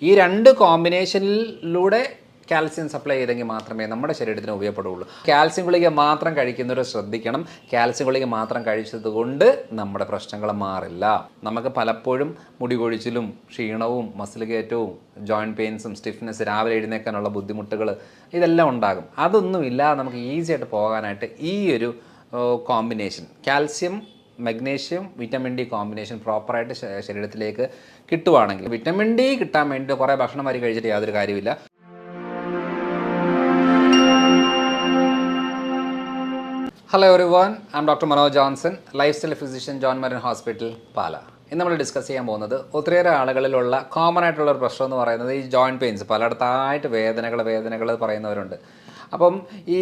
ഈ രണ്ട് കോമ്പിനേഷനിലൂടെ calcium supply ചെയ്തെങ്കിൽ മാത്രമേ നമ്മുടെ ശരീരത്തിന് ഉപയോഗപ്പെടുകയുള്ളൂ. കാൽസ്യം ഗുളിക മാത്രം കഴിക്കുന്നവർ ശ്രദ്ധിക്കണം. കാൽസ്യം ഗുളിക മാത്രം കഴിച്ചത് കൊണ്ട് നമ്മുടെ പ്രശ്നങ്ങൾ മാറില്ല. നമുക്ക് പലപ്പോഴും മുടി കൊഴിച്ചിലും ക്ഷീണവും മസിൽ കയറ്റവും ജോയിൻറ്റ് പെയിൻസും സ്റ്റിഫ്നെസ്, രാവിലെ എഴുന്നേൽക്കാനുള്ള ബുദ്ധിമുട്ടുകൾ ഇതെല്ലാം ഉണ്ടാകും. അതൊന്നുമില്ലാതെ നമുക്ക് ഈസി ആയിട്ട് പോകാനായിട്ട് ഈ ഒരു combination calcium, magnesium, vitamin D combination പ്രോപ്പറായിട്ട് ശരീരത്തിലേക്ക് കിട്ടുവാണെങ്കിൽ, വിറ്റമിൻ ഡി കിട്ടാൻ വേണ്ടി കുറേ ഭക്ഷണം വരി കഴിച്ചിട്ട് യാതൊരു കാര്യമില്ല. Hello everyone, I am doctor Manoj Johnson, lifestyle physician, John Marian hospital, Pala. ഇന്ന് നമ്മൾ ഡിസ്കസ് ചെയ്യാൻ പോകുന്നത് ഒത്തിരിയേറെ ആളുകളിലുള്ള കോമൺ ആയിട്ടുള്ള ഒരു പ്രശ്നം എന്ന് പറയുന്നത് ഈ ജോയിൻറ്റ് പെയിൻസ്. പലയിടത്തായിട്ട് വേദനകൾ പറയുന്നവരുണ്ട്. അപ്പം ഈ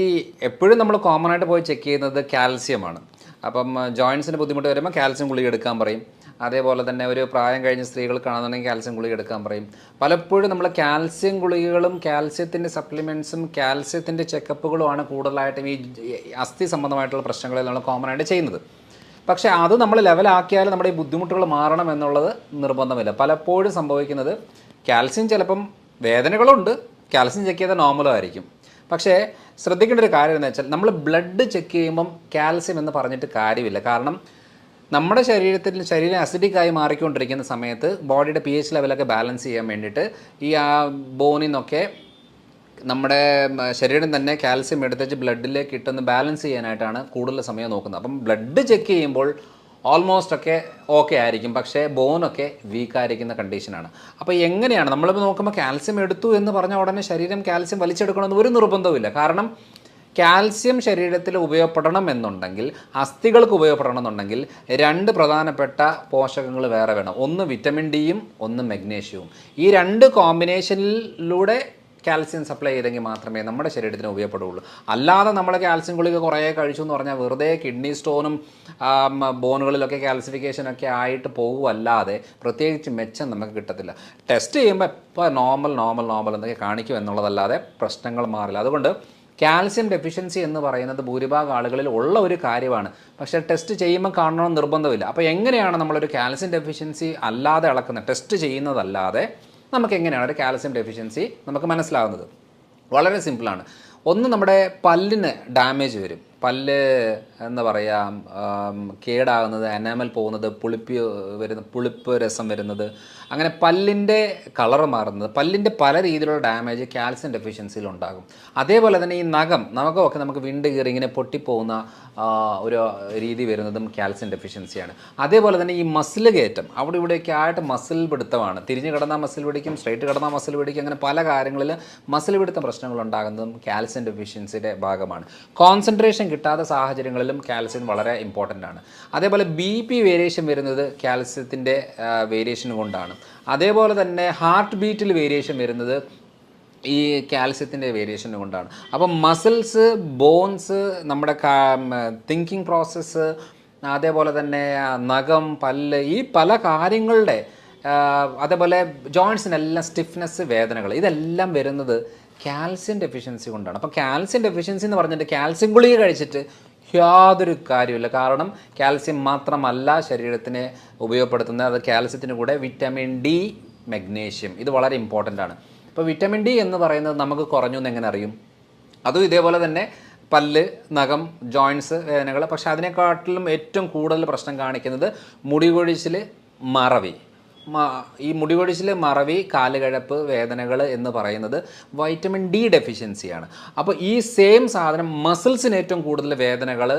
എപ്പോഴും നമ്മൾ കോമൺ ആയിട്ട് പോയി ചെക്ക് ചെയ്യുന്നത് കാൽസ്യമാണ്. അപ്പം ജോയിൻസിന് ബുദ്ധിമുട്ട് വരുമ്പോൾ കാൽസ്യം ഗുളിക എടുക്കാൻ പറയും. അതേപോലെ തന്നെ ഒരു പ്രായം കഴിഞ്ഞ സ്ത്രീകൾ കാണുന്നുണ്ടെങ്കിൽ കാൽസ്യം ഗുളിക എടുക്കാൻ പറയും. പലപ്പോഴും നമ്മൾ കാൽസ്യം ഗുളികകളും കാൽസ്യത്തിൻ്റെ സപ്ലിമെൻറ്റ്സും കാൽസ്യത്തിൻ്റെ ചെക്കപ്പുകളുമാണ് കൂടുതലായിട്ടും ഈ അസ്ഥി സംബന്ധമായിട്ടുള്ള പ്രശ്നങ്ങളിൽ നമ്മൾ കോമൺ ആയിട്ട് ചെയ്യുന്നത്. പക്ഷേ അത് നമ്മൾ ലെവലാക്കിയാൽ നമ്മുടെ ഈ ബുദ്ധിമുട്ടുകൾ മാറണം എന്നുള്ളത് നിർബന്ധമില്ല. പലപ്പോഴും സംഭവിക്കുന്നത് കാൽസ്യം ചിലപ്പം വേദനകളുണ്ട്, കാൽസ്യം ചെക്ക് ചെയ്താൽ നോർമലും ആയിരിക്കും. പക്ഷേ ശ്രദ്ധിക്കേണ്ട ഒരു കാര്യം എന്ന് വെച്ചാൽ നമ്മൾ ബ്ലഡ് ചെക്ക് ചെയ്യുമ്പം കാൽസ്യം എന്ന് പറഞ്ഞിട്ട് കാര്യമില്ല. കാരണം നമ്മുടെ ശരീരം അസിഡിക്കായി മാറിക്കൊണ്ടിരിക്കുന്ന സമയത്ത് ബോഡിയുടെ pH ലെവലൊക്കെ ബാലൻസ് ചെയ്യാൻ വേണ്ടിയിട്ട് ഈ ബോണിൽ നിന്നൊക്കെ നമ്മുടെ ശരീരം തന്നെ കാൽസ്യം എടുത്തേച്ച് ബ്ലഡിലേക്ക് ഇട്ടൊന്ന് ബാലൻസ് ചെയ്യാനായിട്ടാണ് കൂടുതൽ സമയം നോക്കുന്നത്. അപ്പം ബ്ലഡ് ചെക്ക് ചെയ്യുമ്പോൾ ഓൾമോസ്റ്റ് ഒക്കെ ഓക്കെ ആയിരിക്കും, പക്ഷേ ബോണൊക്കെ വീക്കായിരിക്കുന്ന കണ്ടീഷനാണ്. അപ്പോൾ എങ്ങനെയാണ് നമ്മളിപ്പോൾ നോക്കുമ്പോൾ കാൽസ്യം എടുത്തു എന്ന് പറഞ്ഞ ഉടനെ ശരീരം കാൽസ്യം വലിച്ചെടുക്കണമെന്ന് ഒരു നിർബന്ധവുമില്ല. കാരണം കാൽസ്യം ശരീരത്തിൽ ഉപയോഗപ്പെടണം എന്നുണ്ടെങ്കിൽ, അസ്ഥികൾക്ക് ഉപയോഗപ്പെടണം എന്നുണ്ടെങ്കിൽ രണ്ട് പ്രധാനപ്പെട്ട പോഷകങ്ങൾ വേറെ വേണം. ഒന്ന് വിറ്റമിൻ ഡിയും ഒന്ന് മഗ്നീഷ്യവും. ഈ രണ്ട് കോമ്പിനേഷനിലൂടെ കാൽസ്യം സപ്ലൈ ചെയ്തെങ്കിൽ മാത്രമേ നമ്മുടെ ശരീരത്തിന് ഉപയോഗപ്പെടുകയുള്ളൂ. അല്ലാതെ നമ്മൾ കാൽസ്യം ഗുളിക കുറേ കഴിച്ചു എന്ന് പറഞ്ഞാൽ വെറുതെ കിഡ്നി സ്റ്റോണും ബോണുകളിലൊക്കെ കാൽസിഫിക്കേഷനൊക്കെ ആയിട്ട് പോകുമല്ലാതെ പ്രത്യേകിച്ച് മെച്ചം നമുക്ക് കിട്ടത്തില്ല. ടെസ്റ്റ് ചെയ്യുമ്പോൾ ഇപ്പോൾ നോർമൽ എന്നൊക്കെ കാണിക്കും എന്നുള്ളതല്ലാതെ പ്രശ്നങ്ങൾ മാറില്ല. അതുകൊണ്ട് കാൽസ്യം ഡെഫിഷ്യൻസി എന്ന് പറയുന്നത് ഭൂരിഭാഗം ആളുകളിൽ ഉള്ള ഒരു കാര്യമാണ്. പക്ഷേ ടെസ്റ്റ് ചെയ്യുമ്പോൾ കാണണമെന്ന് നിർബന്ധമില്ല. അപ്പോൾ എങ്ങനെയാണ് നമ്മളൊരു കാൽസ്യം ഡെഫിഷ്യൻസി അല്ലാതെ അളക്കുന്നത്, ടെസ്റ്റ് ചെയ്യുന്നതല്ലാതെ നമുക്ക് എങ്ങനെയാണ് ഒരു കാൽസ്യം ഡെഫിഷ്യൻസി നമുക്ക് മനസ്സിലാകുന്നത്? വളരെ സിമ്പിളാണ്. ഒന്ന്, നമ്മുടെ പല്ലിന് ഡാമേജ് വരും. പല്ല് എന്താ പറയുക, കേടാകുന്നത്, എനാമൽ പോകുന്നത്, പുളിപ്പ് രസം വരുന്നത്, അങ്ങനെ പല്ലിൻ്റെ കളറ് മാറുന്നത്, പല്ലിൻ്റെ പല രീതിയിലുള്ള ഡാമേജ് കാൽസ്യം ഡെഫിഷ്യൻസിയിൽ ഉണ്ടാകും. അതേപോലെ തന്നെ ഈ നഖമൊക്കെ നമുക്ക് വിണ്ട് കീറി ഇങ്ങനെ പൊട്ടിപ്പോകുന്ന ഒരു രീതി വരുന്നതും കാൽസ്യം ഡെഫിഷ്യൻസിയാണ്. അതേപോലെ തന്നെ ഈ മസിൽ കയറ്റം, അവിടെ ഇവിടെയൊക്കെ ആയിട്ട് മസിൽ പിടുത്തമാണ്. തിരിഞ്ഞ് കിടന്നാൽ മസിൽ പിടിക്കും, സ്ട്രൈറ്റ് കിടന്നാൽ മസിൽ പിടിക്കും, അങ്ങനെ പല കാര്യങ്ങളിൽ മസിൽ പിടുത്തം പ്രശ്നങ്ങൾ ഉണ്ടാകുന്നതും കാൽസ്യം ഡെഫിഷ്യൻസിയുടെ ഭാഗമാണ്. കോൺസെൻട്രേഷൻ കിട്ടാത്ത സാഹചര്യങ്ങളിലും കാൽസ്യം വളരെ ഇമ്പോർട്ടൻ്റ് ആണ്. അതേപോലെ BP വേരിയേഷൻ വരുന്നത് കാൽസ്യത്തിൻ്റെ വേരിയേഷൻ കൊണ്ടാണ്. അതേപോലെ തന്നെ ഹാർട്ട് ബീറ്റിൽ വേരിയേഷൻ വരുന്നത് ഈ കാൽസ്യത്തിൻ്റെ വേരിയേഷൻ കൊണ്ടാണ്. അപ്പം മസിൽസ്, ബോൺസ്, നമ്മുടെ തിങ്കിങ് പ്രോസസ്സ്, അതേപോലെ തന്നെ നഖം, പല്ല്, ഈ പല കാര്യങ്ങളുടെ, അതേപോലെ ജോയിൻസിനെല്ലാം സ്റ്റിഫ്നെസ്, വേദനകൾ, ഇതെല്ലാം വരുന്നത് കാൽസ്യം ഡെഫിഷ്യൻസി കൊണ്ടാണ്. അപ്പോൾ കാൽസ്യം ഡെഫിഷ്യൻസി എന്ന് പറഞ്ഞിട്ട് കാൽസ്യം ഗുളിക കഴിച്ചിട്ട് യാതൊരു കാര്യമില്ല. കാരണം കാൽസ്യം മാത്രമല്ല ശരീരത്തിന് ഉപയോഗപ്പെടുത്തുന്നത്, അത് കാൽസ്യത്തിന് കൂടെ വിറ്റമിൻ ഡി, മഗ്നീഷ്യം, ഇത് വളരെ ഇമ്പോർട്ടൻ്റ് ആണ്. ഇപ്പോൾ വിറ്റമിൻ ഡി എന്ന് പറയുന്നത് നമുക്ക് കുറഞ്ഞു എന്ന് എങ്ങനെ അറിയും? അതും ഇതേപോലെ തന്നെ പല്ല്, നഖം, ജോയിൻസ്, വേദനകൾ. പക്ഷേ അതിനെക്കാട്ടിലും ഏറ്റവും കൂടുതൽ പ്രശ്നം കാണിക്കുന്നത് മുടി കൊഴിച്ചിൽ, മറവി. ഈ മുടി കൊഴിച്ചിൽ, മറവി, കാലുകഴപ്പ്, വേദനകൾ എന്ന് പറയുന്നത് വൈറ്റമിൻ ഡി ഡെഫിഷ്യൻസിയാണ്. അപ്പോൾ ഈ സെയിം സാധനം മസിൽസിന് ഏറ്റവും കൂടുതൽ വേദനകൾ,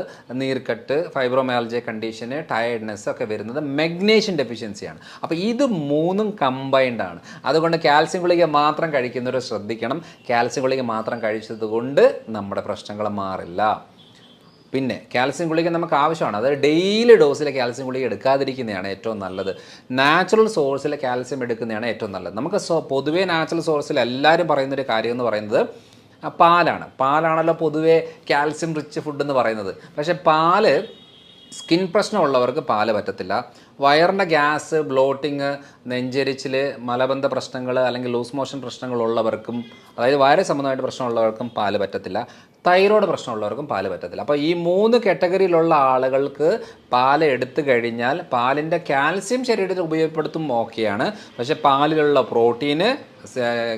നീർക്കെട്ട്, ഫൈബ്രോമയാൽജിയ കണ്ടീഷന്, ടയർഡ്നെസ് ഒക്കെ വരുന്നത് മഗ്നീഷ്യം ഡെഫിഷ്യൻസിയാണ്. അപ്പോൾ ഇത് മൂന്നും കമ്പൈൻഡ് ആണ്. അതുകൊണ്ട് കാൽസ്യം ഗുളിക മാത്രം കഴിക്കുന്നവർ ശ്രദ്ധിക്കണം. കാൽസ്യം ഗുളിക മാത്രം കഴിച്ചത് കൊണ്ട് നമ്മുടെ പ്രശ്നങ്ങൾ മാറില്ല. പിന്നെ കാൽസ്യം ഗുളിക നമുക്ക് ആവശ്യമാണ്. അത് ഡെയിലി ഡോസിലെ കാൽസ്യം ഗുളിക എടുക്കാതിരിക്കുന്നതാണ് ഏറ്റവും നല്ലത്. നാച്ചുറൽ സോഴ്സിലെ കാൽസ്യം എടുക്കുന്നതാണ് ഏറ്റവും നല്ലത്. നമുക്ക് പൊതുവേ നാച്ചുറൽ സോഴ്സിൽ എല്ലാവരും പറയുന്നൊരു കാര്യം എന്ന് പറയുന്നത് പാലാണല്ലോ പൊതുവേ കാൽസ്യം റിച്ച് ഫുഡ് എന്ന് പറയുന്നത്. പക്ഷേ പാല്, സ്കിൻ പ്രശ്നമുള്ളവർക്ക് പാല് പറ്റത്തില്ല. വയറിൻ്റെ ഗ്യാസ്, ബ്ലോട്ടിങ്, നെഞ്ചരിച്ചിൽ, മലബന്ധ പ്രശ്നങ്ങൾ അല്ലെങ്കിൽ ലൂസ് മോഷൻ പ്രശ്നങ്ങളുള്ളവർക്കും, അതായത് വയറ് സംബന്ധമായിട്ട് പ്രശ്നമുള്ളവർക്കും പാല് പറ്റത്തില്ല. തൈറോയ്ഡ് പ്രശ്നമുള്ളവർക്കും പാല് പറ്റത്തില്ല. അപ്പോൾ ഈ 3 കാറ്റഗറിയിലുള്ള ആളുകൾക്ക് പാല് എടുത്തു കഴിഞ്ഞാൽ പാലിൻ്റെ കാൽസ്യം ശരീരത്തിൽ ഉപയോഗപ്പെടുത്തും ഓക്കെയാണ്. പക്ഷേ പാലിലുള്ള പ്രോട്ടീന്,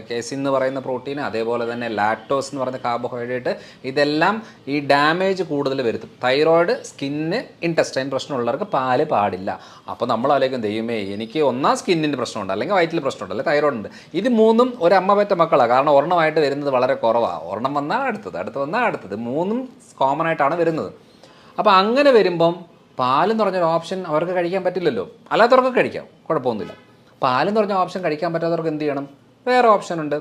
കേസിൻ എന്ന് പറയുന്ന പ്രോട്ടീൻ, അതേപോലെ തന്നെ ലാക്ടോസ് എന്ന് പറയുന്ന കാർബോഹൈഡ്രേറ്റ്, ഇതെല്ലാം ഈ ഡാമേജ് കൂടുതൽ വരുത്തും. തൈറോയ്ഡ്, സ്കിന്ന്, ഇൻറ്റസ്റ്റൈൻ പ്രശ്നമുള്ളവർക്ക് പാല് പാടില്ല. അപ്പോൾ നമ്മളാലേക്കും ദൈവമേ എനിക്ക് ഒന്നാം സ്കിന്നിൻ്റെ പ്രശ്നമുണ്ട്, അല്ലെങ്കിൽ വയറ്റിൽ പ്രശ്നമുണ്ട്, അല്ലെങ്കിൽ തൈറോയ്ഡ് ഉണ്ട്. ഇത് 3ഉം ഒരു അമ്മ പറ്റ മക്കളാണ്. കാരണം ഒരെണ്ണമായിട്ട് വരുന്നത് വളരെ കുറവാണ്. ഒരെണ്ണം വന്നാൽ അടുത്തത്, അടുത്ത് വന്നാൽ അടുത്തത്, 3ഉം കോമൺ ആയിട്ടാണ് വരുന്നത്. അപ്പോൾ അങ്ങനെ വരുമ്പം പാലെന്ന് പറഞ്ഞൊരു ഓപ്ഷൻ അവർക്ക് കഴിക്കാൻ പറ്റില്ലല്ലോ. അല്ലാത്തവർക്ക് കഴിക്കാം, കുഴപ്പമൊന്നുമില്ല. പാലെന്ന് പറഞ്ഞ ഓപ്ഷൻ കഴിക്കാൻ പറ്റാത്തവർക്ക് എന്ത് ചെയ്യണം? വേറെ ഓപ്ഷൻ ഉണ്ട്.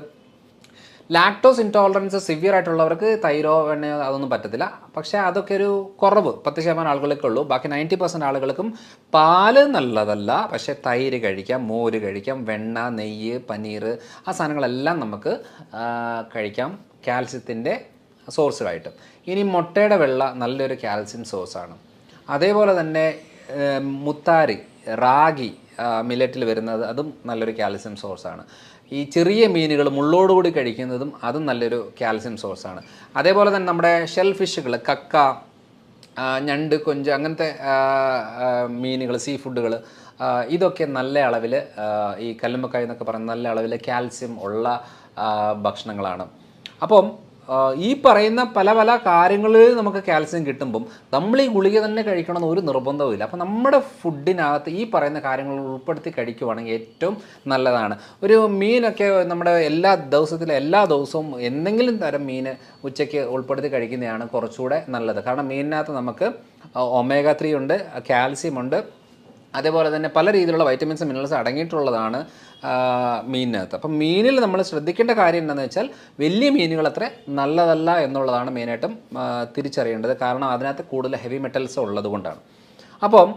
ലാക്ടോസ് ഇൻടോളറൻസ് സിവിയർ ആയിട്ടുള്ളവർക്ക് തൈരോ എണ്ണയോ അതൊന്നും പറ്റത്തില്ല. പക്ഷേ അതൊക്കെ ഒരു കുറവ് 10% ആളുകൾക്കേ ഉള്ളൂ. ബാക്കി 90% ആളുകൾക്കും പാല് നല്ലതല്ല. പക്ഷേ തൈര് കഴിക്കാം, മോര് കഴിക്കാം, വെണ്ണ, നെയ്യ്, പനീർ, ആ സാധനങ്ങളെല്ലാം നമുക്ക് കഴിക്കാം കാൽസ്യത്തിൻ്റെ സോഴ്സുകളായിട്ട്. ഇനി മുട്ടയുടെ വെള്ള നല്ലൊരു കാൽസ്യം സോഴ്സാണ്. അതേപോലെ തന്നെ മുത്താരി, റാഗി, മില്ലറ്റിൽ വരുന്നത് അതും നല്ലൊരു കാൽസ്യം സോഴ്സാണ്. ഈ ചെറിയ മീനുകൾ മുള്ളോടുകൂടി കഴിക്കുന്നതും അതും നല്ലൊരു കാൽസ്യം സോഴ്സാണ്. അതേപോലെ തന്നെ നമ്മുടെ ഷെൽ ഫിഷുകൾ, കക്ക, ഞണ്ട്, കൊഞ്ച്, അങ്ങനത്തെ മീനുകൾ, സീ ഫുഡുകൾ, ഇതൊക്കെ നല്ല അളവിൽ, ഈ കല്ലുമ്മക്കായ എന്നൊക്കെ പറയുന്ന നല്ല അളവിൽ കാൽസ്യം ഉള്ള ഭക്ഷണങ്ങളാണ്. അപ്പം ഈ പറയുന്ന പല പല കാര്യങ്ങളിൽ നമുക്ക് കാൽസ്യം കിട്ടുമ്പം നമ്മൾ ഈ ഗുളിക തന്നെ കഴിക്കണമെന്ന് ഒരു നിർബന്ധവുമില്ല. അപ്പോൾ നമ്മുടെ ഫുഡിനകത്ത് ഈ പറയുന്ന കാര്യങ്ങൾ ഉൾപ്പെടുത്തി കഴിക്കുവാണെങ്കിൽ ഏറ്റവും നല്ലതാണ്. ഒരു മീനൊക്കെ നമ്മുടെ എല്ലാ ദിവസവും എന്തെങ്കിലും തരം മീൻ ഉച്ചയ്ക്ക് ഉൾപ്പെടുത്തി കഴിക്കുന്നതാണ് കുറച്ചുകൂടെ നല്ലത്. കാരണം മീനിനകത്ത് നമുക്ക് ഒമേഗ 3 ഉണ്ട്, കാൽസ്യം ഉണ്ട്, അതേപോലെ തന്നെ പല രീതിയിലുള്ള വൈറ്റമിൻസ്, മിനറൽസ് അടങ്ങിയിട്ടുള്ളതാണ് മീനിനകത്ത്. അപ്പം മീനിൽ നമ്മൾ ശ്രദ്ധിക്കേണ്ട കാര്യം എന്താണെന്ന് വെച്ചാൽ വലിയ മീനുകൾ അത്ര നല്ലതല്ല എന്നുള്ളതാണ് മെയിനായിട്ടും തിരിച്ചറിയേണ്ടത്. കാരണം അതിനകത്ത് കൂടുതൽ ഹെവി മെറ്റൽസ് ഉള്ളത് കൊണ്ടാണ്. അപ്പം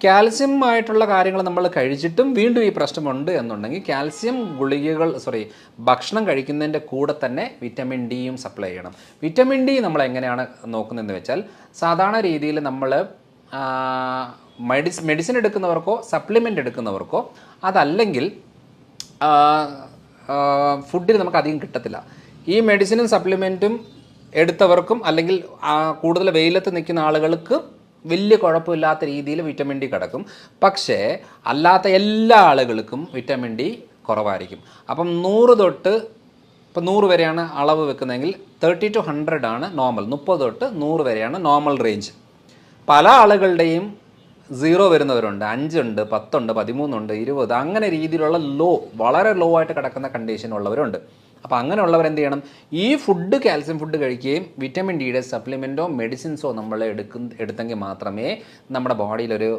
കാൽസ്യം ആയിട്ടുള്ള കാര്യങ്ങൾ നമ്മൾ കഴിച്ചിട്ടും വീണ്ടും ഈ പ്രശ്നമുണ്ട് എന്നുണ്ടെങ്കിൽ കാൽസ്യം ഭക്ഷണം കഴിക്കുന്നതിൻ്റെ കൂടെ തന്നെ വിറ്റമിൻ ഡിയും സപ്ലൈ ചെയ്യണം. വിറ്റമിൻ ഡി നമ്മൾ എങ്ങനെയാണ് നോക്കുന്നതെന്ന് വെച്ചാൽ സാധാരണ രീതിയിൽ നമ്മൾ മെഡിസിൻ എടുക്കുന്നവർക്കോ സപ്ലിമെൻ്റ് എടുക്കുന്നവർക്കോ, അതല്ലെങ്കിൽ ഫുഡിൽ നമുക്ക് അധികം കിട്ടത്തില്ല. ഈ മെഡിസിനും സപ്ലിമെൻറ്റും എടുത്തവർക്കും അല്ലെങ്കിൽ കൂടുതൽ വെയിലത്ത് നിൽക്കുന്ന ആളുകൾക്ക് വലിയ കുഴപ്പമില്ലാത്ത രീതിയിൽ വിറ്റമിൻ ഡി കിടക്കും. പക്ഷേ അല്ലാത്ത എല്ലാ ആളുകൾക്കും വിറ്റമിൻ ഡി കുറവായിരിക്കും. അപ്പം 100 വരെയാണ് അളവ് വെക്കുന്നതെങ്കിൽ 30 to 100 ആണ് നോർമൽ. 30 തൊട്ട് 100 വരെയാണ് നോർമൽ റേഞ്ച്. പല ആളുകളുടെയും 0 വരുന്നവരുണ്ട്, 5 ഉണ്ട്, 10 ഉണ്ട്, 13 ഉണ്ട്, 20, അങ്ങനെ രീതിയിലുള്ള വളരെ ലോ ആയിട്ട് കിടക്കുന്ന കണ്ടീഷൻ ഉള്ളവരുണ്ട്. അപ്പോൾ അങ്ങനെയുള്ളവർ എന്ത് ചെയ്യണം? ഈ കാൽസ്യം ഫുഡ് കഴിക്കുകയും വിറ്റമിൻ ഡിയുടെ സപ്ലിമെൻറ്റോ മെഡിസിൻസോ നമ്മൾ എടുത്തെങ്കിൽ മാത്രമേ നമ്മുടെ ബോഡിയിലൊരു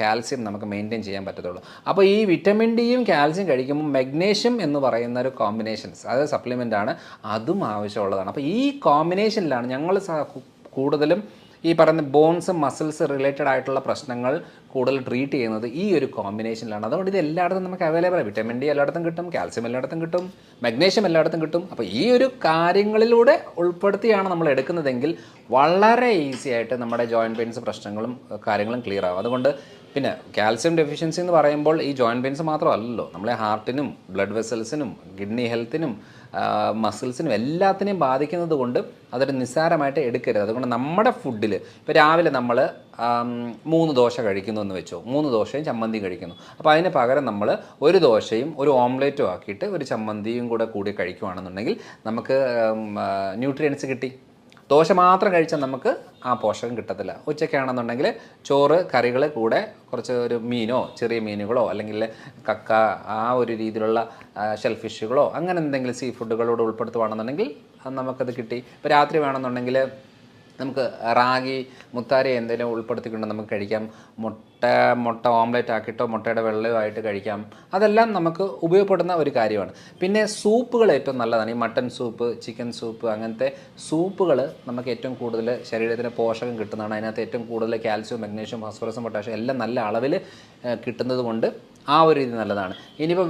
കാൽസ്യം നമുക്ക് മെയിൻറ്റെയിൻ ചെയ്യാൻ പറ്റത്തുള്ളൂ. അപ്പോൾ ഈ വിറ്റമിൻ ഡിയും കാൽസ്യം കഴിക്കുമ്പോൾ മഗ്നീഷ്യം എന്ന് പറയുന്ന ഒരു കോമ്പിനേഷൻസ്, അത് സപ്ലിമെൻ്റാണ്, അതും ആവശ്യമുള്ളതാണ്. അപ്പോൾ ഈ കോമ്പിനേഷനിലാണ് ഞങ്ങൾ കൂടുതലും ഈ പറയുന്ന ബോൺസ്, മസിൽസ് റിലേറ്റഡ് ആയിട്ടുള്ള പ്രശ്നങ്ങൾ കൂടുതൽ ട്രീറ്റ് ചെയ്യുന്നത് ഈ ഒരു കോമ്പിനേഷനിലാണ്. അതുകൊണ്ട് ഇത് എല്ലായിടത്തും നമുക്ക് അവൈലബിൾ. വിറ്റമിൻ ഡി എല്ലായിടത്തും കിട്ടും, കാൽസ്യം എല്ലായിടത്തും കിട്ടും, മഗ്നീഷ്യം എല്ലായിടത്തും കിട്ടും. അപ്പോൾ ഈ ഒരു കാര്യങ്ങളിലൂടെ ഉൾപ്പെടുത്തിയാണ് നമ്മൾ എടുക്കുന്നതെങ്കിൽ വളരെ ഈസി ആയിട്ട് നമ്മുടെ ജോയിൻറ്റ് പെയിൻസ് പ്രശ്നങ്ങളും കാര്യങ്ങളും ക്ലിയർ ആകും. അതുകൊണ്ട് പിന്നെ കാൽസ്യം ഡെഫിഷ്യൻസി എന്ന് പറയുമ്പോൾ ഈ ജോയിൻറ്റ് പെയിൻസ് മാത്രമല്ലല്ലോ, നമ്മളെ ഹാർട്ടിനും ബ്ലഡ് വെസൽസിനും കിഡ്നി ഹെൽത്തിനും മസിൽസിനും എല്ലാത്തിനെയും ബാധിക്കുന്നത് കൊണ്ട് അതൊരു നിസ്സാരമായിട്ട് എടുക്കരുത്. അതുകൊണ്ട് നമ്മുടെ ഫുഡിൽ ഇപ്പോൾ രാവിലെ നമ്മൾ 3 ദോശ കഴിക്കുന്നു എന്ന് വെച്ചോ, 3 ദോശയും ചമ്മന്തിയും കഴിക്കുന്നു. അപ്പോൾ അതിന് പകരം നമ്മൾ ഒരു ദോശയും ഒരു ഓംലേറ്റും ആക്കിയിട്ട് ഒരു ചമ്മന്തിയും കൂടി കഴിക്കുകയാണെന്നുണ്ടെങ്കിൽ നമുക്ക് ന്യൂട്രിയൻസ് കിട്ടി. ദോശ മാത്രം കഴിച്ചാൽ നമുക്ക് ആ പോഷകം കിട്ടത്തില്ല. ഉച്ചയ്ക്കാണെന്നുണ്ടെങ്കിൽ ചോറ്, കറികൾ കൂടെ കുറച്ച് ഒരു മീനോ ചെറിയ മീനുകളോ അല്ലെങ്കിൽ കക്ക, ആ ഒരു രീതിയിലുള്ള ഷെൽ ഫിഷുകളോ അങ്ങനെ എന്തെങ്കിലും സീ ഫുഡുകളോട് ഉൾപ്പെടുത്തുകയാണെന്നുണ്ടെങ്കിൽ നമുക്കത് കിട്ടി. ഇപ്പോൾ രാത്രി വേണമെന്നുണ്ടെങ്കിൽ നമുക്ക് റാഗി, മുത്താരി എന്തെങ്കിലും ഉൾപ്പെടുത്തിക്കൊണ്ട് നമുക്ക് കഴിക്കാം. മുട്ട ഓംലെറ്റ് ആക്കിയിട്ടോ മുട്ടയുടെ വെള്ളമായിട്ട് കഴിക്കാം. അതെല്ലാം നമുക്ക് ഉപയോഗപ്പെടുന്ന ഒരു കാര്യമാണ്. പിന്നെ സൂപ്പുകൾ ഏറ്റവും നല്ലതാണ്. ഈ മട്ടൻ സൂപ്പ്, ചിക്കൻ സൂപ്പ്, അങ്ങനത്തെ സൂപ്പുകൾ നമുക്ക് ഏറ്റവും കൂടുതൽ ശരീരത്തിന് പോഷകം കിട്ടുന്നതാണ്. അതിനകത്ത് ഏറ്റവും കൂടുതൽ കാൽസ്യം, മഗ്നീഷ്യം, ഫോസ്ഫറസും പൊട്ടാഷ്യം എല്ലാം നല്ല അളവിൽ കിട്ടുന്നത് കൊണ്ട് ആ ഒരു രീതി നല്ലതാണ്. ഇനിയിപ്പോൾ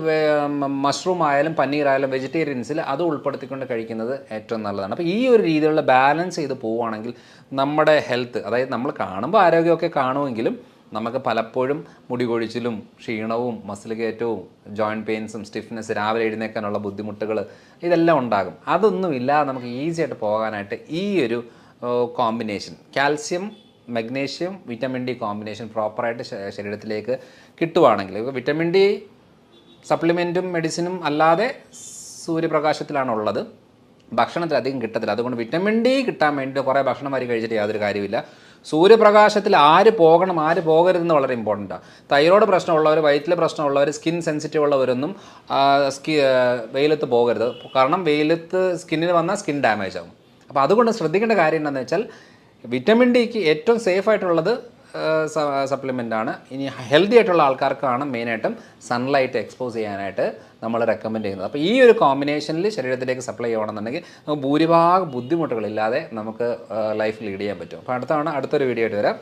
മഷ്റൂം ആയാലും പനീറായാലും വെജിറ്റേറിയൻസിൽ അത് ഉൾപ്പെടുത്തിക്കൊണ്ട് കഴിക്കുന്നത് ഏറ്റവും നല്ലതാണ്. അപ്പോൾ ഈ ഒരു രീതിയിലുള്ള ബാലൻസ് ചെയ്ത് പോവുകയാണെങ്കിൽ നമ്മുടെ ഹെൽത്ത്, അതായത് നമ്മൾ കാണുമ്പോൾ ആരോഗ്യമൊക്കെ കാണുമെങ്കിലും നമുക്ക് പലപ്പോഴും മുടി കൊഴിച്ചിലും ക്ഷീണവും മസിൽ കയറ്റവും ജോയിൻറ്റ് പെയിൻസും സ്റ്റിഫ്നെസ് രാവിലെ എഴുന്നേക്കാനുള്ള ബുദ്ധിമുട്ടുകൾ ഇതെല്ലാം ഉണ്ടാകും. അതൊന്നും ഇല്ലാതെ നമുക്ക് ഈസി ആയിട്ട് പോകാനായിട്ട് ഈ ഒരു combination calcium magnesium vitamin D combination പ്രോപ്പറായിട്ട് ശരീരത്തിലേക്ക് കിട്ടുവാണെങ്കിൽ, വിറ്റമിൻ ഡി സപ്ലിമെൻറ്റും മെഡിസിനും അല്ലാതെ സൂര്യപ്രകാശത്തിലാണുള്ളത്, ഭക്ഷണത്തിൽ അധികം കിട്ടത്തില്ല. അതുകൊണ്ട് വിറ്റമിൻ ഡി കിട്ടാൻ വേണ്ടി കുറേ ഭക്ഷണം വരി കഴിച്ചിട്ട് യാതൊരു കാര്യമില്ല. സൂര്യപ്രകാശത്തിൽ ആര് പോകണം ആര് പോകരുതെന്ന് വളരെ ഇമ്പോർട്ടൻറ്റാണ്. തൈറോയ്ഡ് പ്രശ്നമുള്ളവർ, വയറ്റിലെ പ്രശ്നമുള്ളവർ, സ്കിൻ സെൻസിറ്റീവ് ഉള്ളവരൊന്നും വെയിലത്ത് പോകരുത്. കാരണം വെയിലത്ത് സ്കിന്നിന് വന്നാൽ സ്കിൻ ഡാമേജ് ആകും. അപ്പോൾ അതുകൊണ്ട് ശ്രദ്ധിക്കേണ്ട കാര്യം എന്താണെന്ന് വെച്ചാൽ വിറ്റമിൻ ഡിക്ക് ഏറ്റവും സേഫ് ആയിട്ടുള്ളത് സപ്ലിമെൻ്റാണ്. ഇനി ഹെൽത്തി ആയിട്ടുള്ള ആൾക്കാർക്കാണ് മെയിനായിട്ടും സൺലൈറ്റ് എക്സ്പോസ് ചെയ്യാനായിട്ട് നമ്മൾ റെക്കമെൻഡ് ചെയ്യുന്നത്. അപ്പോൾ ഈ ഒരു കോമ്പിനേഷനിൽ ശരീരത്തിലേക്ക് സപ്ലൈ ചെയ്യണമെന്നുണ്ടെങ്കിൽ നമുക്ക് ഭൂരിഭാഗം ബുദ്ധിമുട്ടുകളില്ലാതെ നമുക്ക് ലൈഫ് ലീഡ് ചെയ്യാൻ പറ്റും. അപ്പോൾ അടുത്തൊരു വീഡിയോ ആയിട്ട് വരാം.